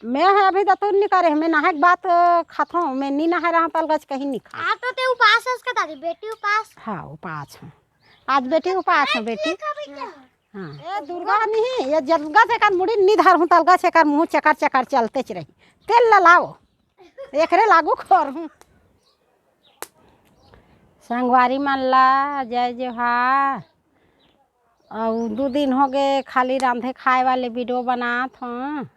मैं है अभी तो तू नहीं करे मैं नहा के बात खाता हूँ मैं नहीं नहा रहा तल गज कहीं नहीं खा। हाँ तो ते उपास है उसका दादी बेटी उपास। हाँ उपास है आज बेटी उपास है बेटी। हाँ ये दुर्गा नहीं ये जलगा से कर मुड़ी नहीं धार हूँ तलगा से कर मुँह चकर चकर चलते च रही तेल लाओ एकरे लागू खोर हूँ। संगवारी मन ला जय जोहार। और 2 दिन हो गए खाली रांधे खाए वाले वीडियो बनात हूँ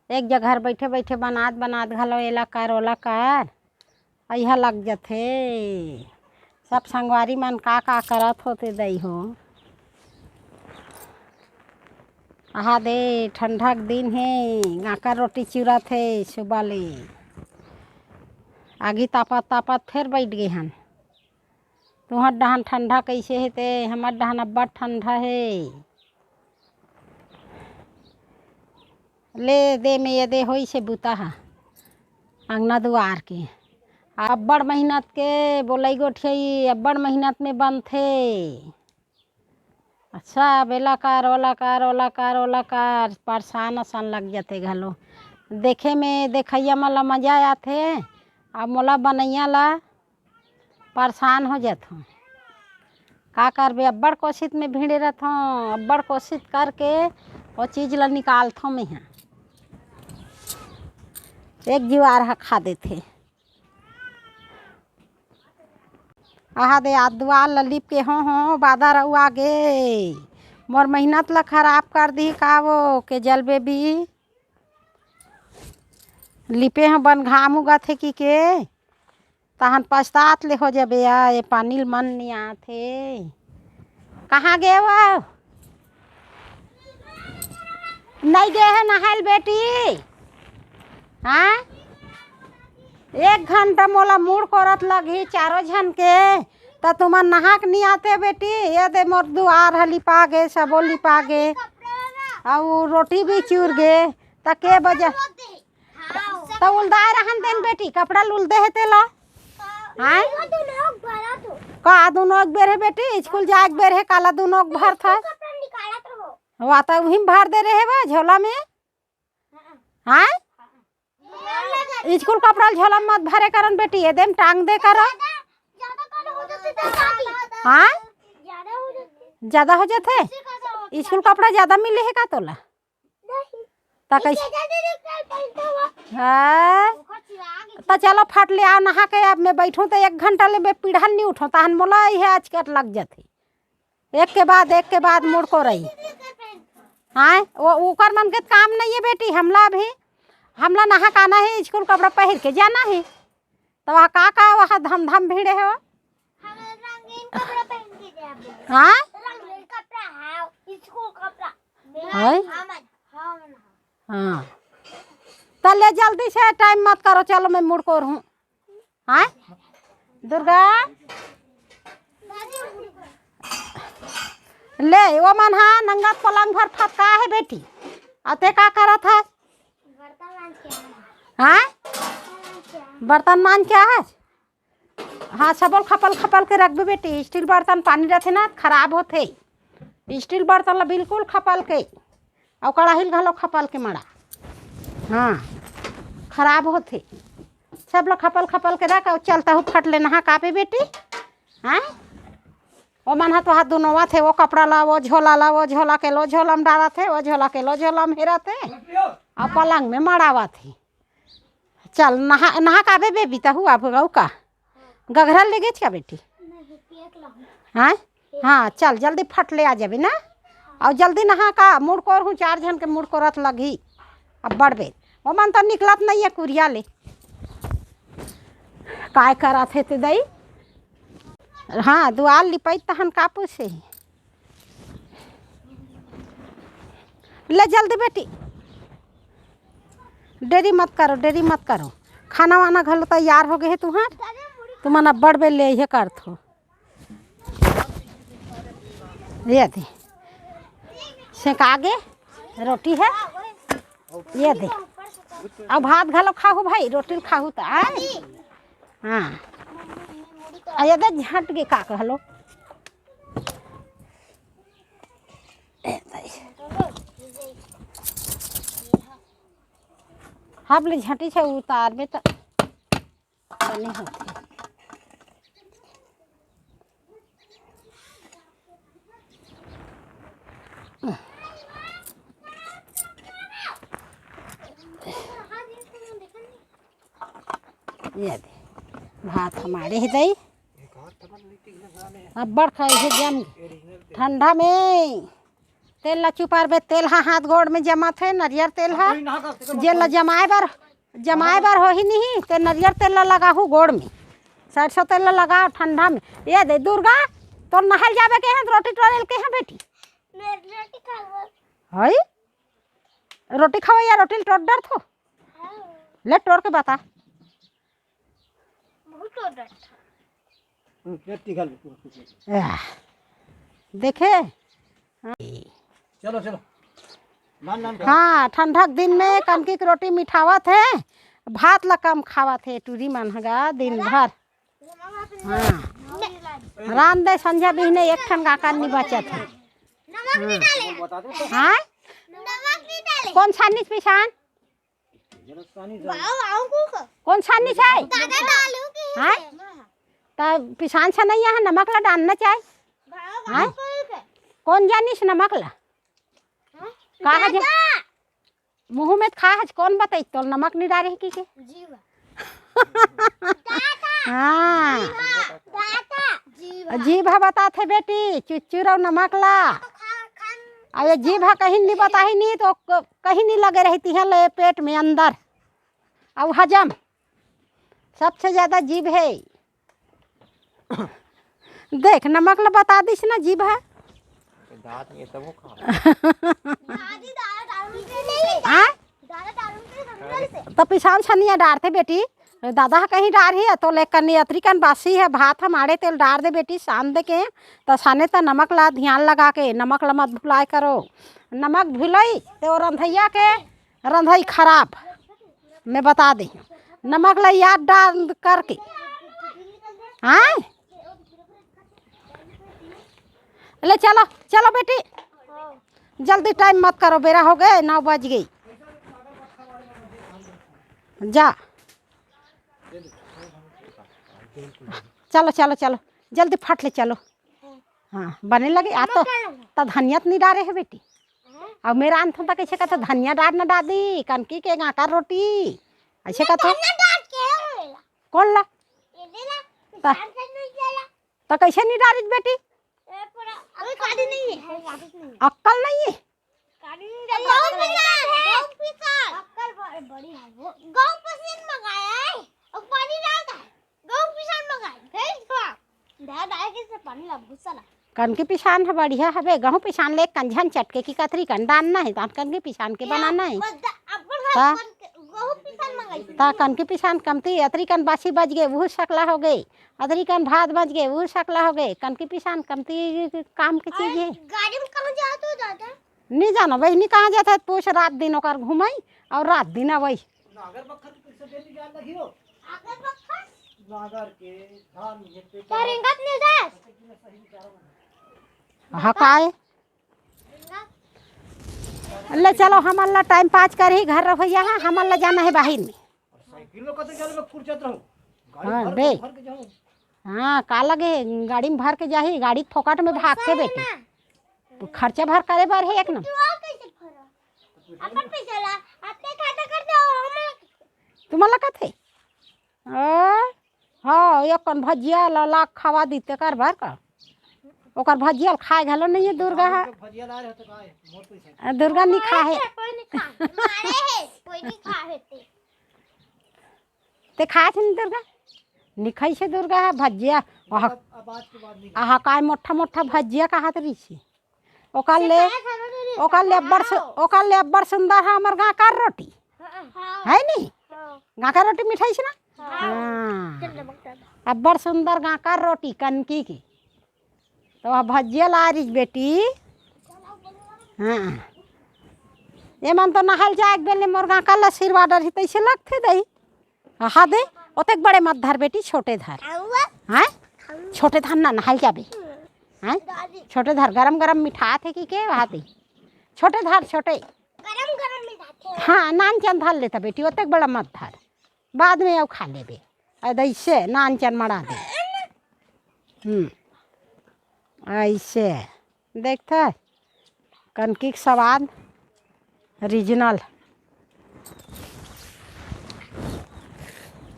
एक जगह बैठे बैठे बनात बनात घलो एला कर ओला कर अइहा लग जाथे। सब संगवारी मन का करत होते दई हो। आहा दे ठंडा के दिन है गाकर रोटी चूरत है सुबह ले आगी तापत तापत फिर बैठ गए हन। तुहर डहान ठंडा कैसे है ते हमार डहान अब्बड़ ठंडा है। ले दे में ये दे होई से बूता हा अंगना दुआर के अब्बड़ मेहनत के बोलाई गोठियाई अब्बड़ मेहनत में बनथे। अच्छा बेला कर ओला कर ओला कर ओला कर परेशान असान लग जाते घलो देखे में देखैया मला मजा आथे अब मोला बनैया ला परेशान हो जाथों। का करबे अब्बड़ कोशिश में भिड़े रहथों अब्बड़ कोशिश करके वो चीज़ ला निकालथों मैं यहाँ एक जीवार हा खा देथे। आहा दे आदुआ ला लिप के हो बादर अउ आगे मोर मेहनत ला खराब कर दी का वो के जल बेबी लिपे ह बन घाम उगत है कि के तहन पछतात ले हो जाबे ये पानी मन नहीं आथे। कहाँ गए वो नहीं गए है नहाइल बेटी। हाँ 1 घंटा मोला मूड करत लगी चारों झन के तो तुमन नहाक नहीं आते बेटी। ये दे मोर दुआर ह लिपा गे सबो लिपा गे और रोटी भी चूर गे तो के बजे तो उलदाए रहन देन बेटी कपड़ा लुल दे है तेला। हाँ का दोनों बेर है बेटी स्कूल जाए बेर है काला दोनों भर था वा तो वही भर दे रहे बा झोला में। हाँ स्कूल कपड़ा झोला मत भरे करन बेटी एकदम टांग दे करो। हाँ ज्यादा हो जाते स्कूल कपड़ा ज्यादा मिले है का तोला हाँ तो चलो फट ले आओ नहा के अब मैं बैठूँ तो 1 घंटा ले मैं पीढ़न नहीं उठूँ तहन मोला यह आज कट लग जाते एक के बाद मुड़ को रही। हाँ वो ऊपर मन के काम नहीं है बेटी हमला नहा काना है स्कूल कपड़ा पहन के जाना है तो वहाँ का वहाँ धम धम भीड़े है। हाँ हाँ तो ले जल्दी से टाइम मत करो चलो मैं मुड़ को हूँ। हाँ दुर्गा ले वो मन हाँ नंगा पलंग भर फटका है बेटी अते का करा था। हाँ बर्तन मान क्या है। हाँ सबल खपल खपल के रख बेटी स्टील बर्तन पानी रहते ना खराब होते स्टील बर्तन ला बिल्कुल खपल के और कड़ाही घलो खपल के मड़ा हाँ खराब होते सब लोग खपल खपल के रख और चलता हूँ फट लेना हाँ कापे बेटी। हाँ वो मन तो हाथ दोनों थे वो कपड़ा ला वो झोला के लो झोला में डाला थे वो झोला के लो झोला में हेरा थे और पलंग में मड़ावा थे। चल नहा नहा काबे बेबी तो हुआ भगाऊ का गघरा ले गए क्या बेटी। हाँ हाँ चल जल्दी फट ले आ जाबे ना और जल्दी नहा का मुड़ कोर हूँ 4 जन के मुड़ को रथ लगी अब बढ़बे वो मन तो निकलत नहीं है कुरिया ले काय करा थे ते दई। हाँ दुआर लिपाई तहन कापू से ले जल्दी बेटी देरी मत करो खाना वाना घलो तैयार हो गए है तुमन अब्बड़ बेल ले ये कर थो ये दे सेका गे रोटी है ये दे अब भात घलो खाहू भाई रोटी खाहू तो हाँ ये दे झट गे का कहलो हबले झटी से उतार में तो बनी होती। ये दे भात हमारे ही दई अब बढ़ खाए जम ठंडा में तेल ला चुपार बे तेल हा हाथ गोड़ में जमा थे नरियर तेल हा जेल जमाए बार हो ही नहीं ते नरियर तेल ला लगाहू गोड़ में सरसों तेल ला लगाओ ठंडा में। ये दे दुर्गा तो नहल जावे के हैं रोटी टोरेल के हैं बेटी रोटी खाओ। हई रोटी खाओ या रोटी टोट डर थो ले टोर के बता बहुत डर देखे चलो चलो हाँ ठंडक दिन में कनकी की रोटी मिठावत है भात ला कम खावत है टूरी मनहगा दिन भर। हाँ राम दे संझा बिहने एक ठन गाका नहीं बचत है। नमक नहीं डाले हाँ नमक नहीं डाले कौन छानी पिसान कौन छानी चाहे दादा डालूंगी हाँ तब पिसान से नहीं है नमक ला डालना चाहे हाँ कौन जानिस नमक ला कहा जा मुँह में खा कौन बताई तो नमक नहीं डाले की के हाँ जीभा बताते बेटी चुच्चू रहो नमक ला अब ये जीभा कहीं नहीं बताही नहीं तो कहीं नहीं लगे रहती है ले पेट में अंदर अब हजम सबसे ज्यादा जीभ है। देख नमक ला बता दिस ना जीभा तो पिसान छनिया डारते बेटी दादा कहीं डार ही है तो लेकर अतरीकन बासी है भात हमारे तेल डार दे बेटी सान दे के तो साने तो नमक ला ध्यान लगा के नमक ला मत भुलाए करो नमक भुलई तो रंधैया के रंधई खराब मैं बता दे नमक ला याद डाल करके हाँ ले चलो चलो बेटी जल्दी टाइम मत करो बेरा हो गए 9 बज गई जा चलो चलो चलो जल्दी फट ले चलो। हाँ बने लगे आ तो धनिया नहीं डाले है बेटी अब मेरा अंत होता कैसे कहते धनिया डाल ना दादी कनकी के गाका रोटी ऐसे कहते कौन ला तो कैसे नहीं डाली बेटी अक्कल नहीं है कन के पिसान है बढ़िया है गहूँ पिसान ले कंझन चटके की कतरी कन डालना है कन के पिसान के बनाना है ता कन के पिसान कमती अतरी कन बासी बज गए वो शकला हो गई अतरी कन भात बज गए वो शकला हो गए कन के पिसान कमती काम की चीज है। गाड़ी में कहाँ जाते हो दादा नहीं जाना वही नहीं कहाँ जाता पूछ रात दिन ओकर घुमाई और रात दिन वही हकाए ले चलो हमारा टाइम पास कर ही घर रहो यहाँ हमारा जाना है बाहर में। हाँ बे हाँ का लगे गाड़ी में भर के जाही गाड़ी फोकट में भाग के बेटी खर्चा भर करे बार है एक न तुम्हारा कथे हाँ एक कन भजिया लाख खावा दीते कर भर का ओकर भजिया खाए घलो नहीं है दुर्गा है दुर्गा नहीं खा है ते खाए थे दुर्गा निखाई से दुर्गा है भजिया आहा काय मोटा मोटा भजिया कहा तरी से ओकर ले अब्बर सुंदर है हमर गाँव का रोटी है नहीं गाँव का रोटी मिठाई से ना हाँ अब्बर सुंदर गाँव का रोटी कनकी की तो भजिया ला रही बेटी। हाँ ये मन तो नहल जाए बेले मोर गाँव का लसीरवा डर ही तैसे लगते दही हाँ दे ओते बड़े मत धर बेटी छोटे धर हाँ छोटे धर ना नहल जाबे हाँ छोटे धर गरम गरम मिठा थे कि के वहाँ दे छोटे धर छोटे गरम गरम मिठाते हाँ नान चन धर लेता बेटी, ओतक बड़ा मत धर, बाद में अब खा लेबे। ऐसे नान चन मड़ा दे। ऐसे देखता कनकी के स्वाद रीजनल।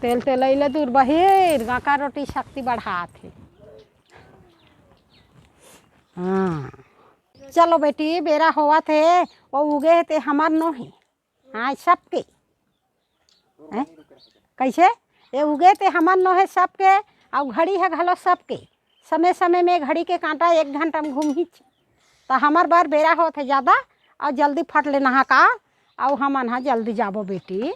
तेल तेल अले दूर बहिर गाका रोटी शक्ति बढ़ाते। हाँ चलो बेटी बेरा हुआ थे वो उगे थे हमार नो ही। हाँ सबके कैसे ये उगे थे हमार नो है सबके, और घड़ी है घलो सबके। समय समय में घड़ी के कांटा 1 घंटा में घूम ही तो हमार बार बेरा हो थे ज़्यादा, और जल्दी फट लेना हा का, और हमन हाँ जल्दी जाबो बेटी।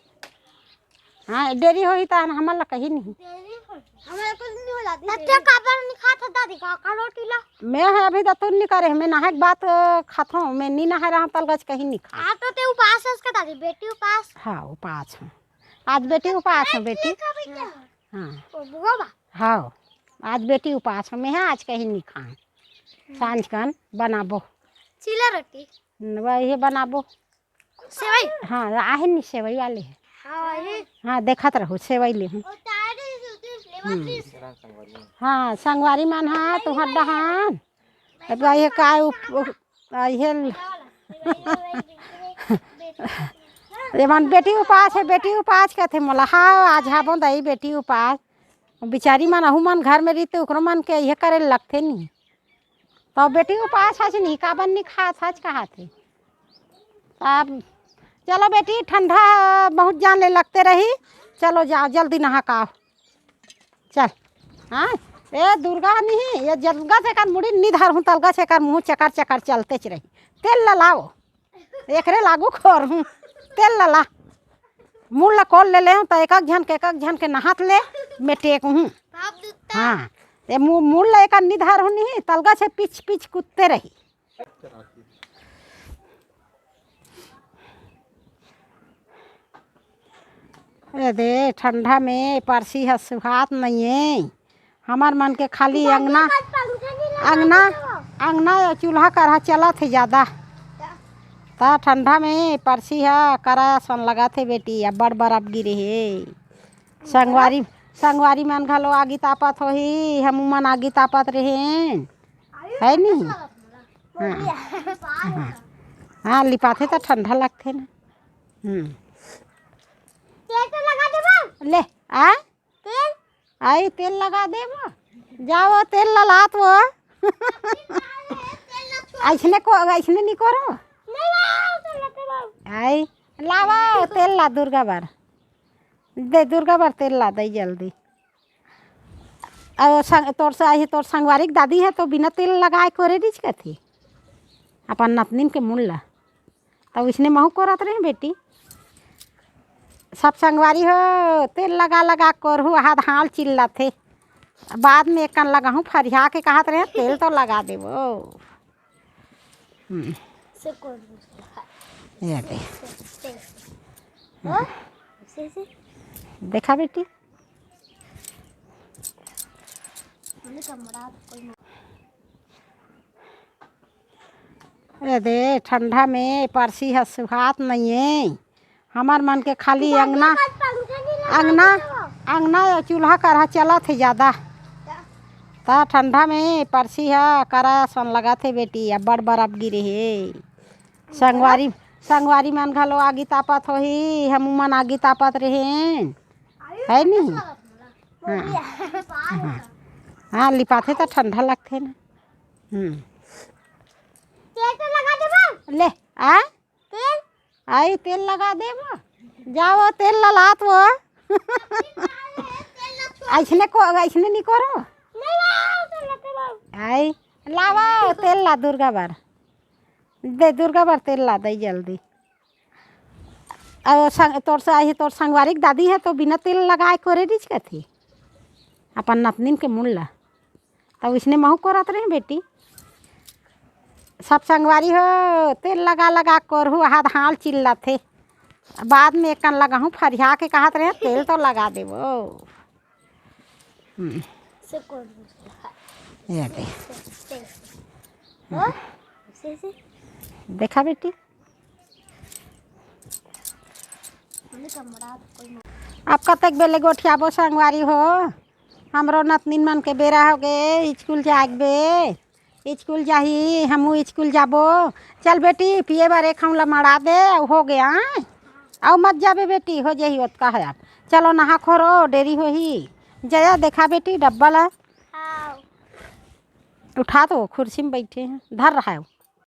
हाँ देरी होई तो हमारा कहीं नहीं। हमारे कुछ नहीं हो जाती तब काबर नहीं खाता दादी का रोटी ला। मैं है अभी तो तुम नहीं करे, मैं नहाए के बात खाता हूँ, मैं नहीं नहा रहा हूँ तलगज कहीं नहीं खा। हाँ तो ते उपास है उसका दादी, बेटी उपास। हाँ उपास हूँ आज, बेटी उपास है बेटी। हाँ हाँ आज बेटी उपास है, मैं है आज कहीं नहीं खाए। सांझ कन बनाबो चिला रोटी वही बनाबो सेवई। हाँ आहे नहीं सेवई वाले है। हाँ देखत रहो सेवई ले हूँ। हाँ संगवारी मन हाँ तुहर डहान ये काय ये मन बेटी उपास है, बेटी उपास कहते मोला। हाँ आज हाबो दई बेटी उपास, बिचारी मन अहू मन घर में रही ओकरो मन के ये करे लगते नहीं, तो बेटी उपास आज नहीं काबन नहीं खा सच कहा थे। अब चलो बेटी ठंडा बहुत जान ले लगते रही, चलो जाओ जल्दी नहा का चल। हाँ ये दुर्गा नहीं ये जलगा से कर मुड़ी निधार हूँ तलगा से कर मुँह चकर चकर चलते रही। तेल ला लाओ एकरे लागू खोर हूँ, तेल ला ला मुँह ला खोल ले हूँ तो एक झन के नहात ले मैं टेक हूँ। हाँ ये मुँह ला एक निधार हूँ नहीं तलगा से पिच पिच कूदते रही। अरे दे ठंडा में परसी है सुहात नहीं है, हमार मन के खाली अंगना अंगना अंगना या चूल्हा करहा चला थे ज़्यादा, ता ठंडा में परसी है करा सन लगा थे बेटी। अब बड़ बर्फ गिरे है, संगवारी मन घलो आगी तापत हो ही, हम मन आगी तापत रहे है नहीं। हाँ हाँ लिपाथे तो ठंडा लगते ना। तेल तो लगा दे ले आ तेल आई तेल लगा दे जाओ तेल ललात वो ऐसने नहीं करो आई लावा तेल ला दुर्गा बार दे, दुर्गा बार तेल ला दे जल्दी। और तोर से आई तोर संगवारी दादी है तो बिना तेल लगाए करे दीज कथी अपन नतनीन के मुल्ला, तो इसने महू करत रहे बेटी। सब संगवारी हो तेल लगा लगा करहू हाथ हाल चिल्ला थे, बाद में एक लगा हूँ फरिया के कहत रहे तेल तो लगा देवो। ये दे देखा बेटी अरे दे ठंडा में परसी है सुहात नहीं है, हमार मन के खाली अंगना या चूल्हा करहा चला थे ज़्यादा, ता ठंडा में परसी है करा सन लगा थे बेटी। अब बड़ बर्फ गिरे है, संगवारी मन घलो आगी तापत हो ही, हम मन आगी तापत रहे है नहीं। हाँ हाँ लिपाथे तो ठंडा लगते ना। तेल तो लगा दे ले आ तेल आई तेल लगा दे जाओ तेल ललात वो ऐसने नहीं करो आई लावा तेल ला दुर्गा बार दे, दुर्गा बार तेल ला दे जल्दी। और तोर से आई तोर संगवारी दादी है तो बिना तेल लगाए करे दीज कथी अपन नतनीन के मुल्ला, तो इसने महू करत रहे बेटी। सब संगवारी हो तेल लगा लगा करहू हाथ हाल चिल्ला थे, बाद में एक लगा हूँ फरिया के कहत रहे तेल तो लगा देवो। ये दे देखा बेटी आप कतक बेले गोठियाबो संगवारी हो हमरो नतनीन मन के बेरा हो गे स्कूल जागबे स्कूल जाही हमू स्कूल जाबो चल बेटी पिए बार एक हमला मड़ा दे हो गया आओ मत जाबे बेटी हो जाही ओतका है आप चलो नहा खोरो देरी होही जया देखा बेटी डब्बा ला हाँ उठा दो कुर्सी में बैठे हैं धर रहा है वो।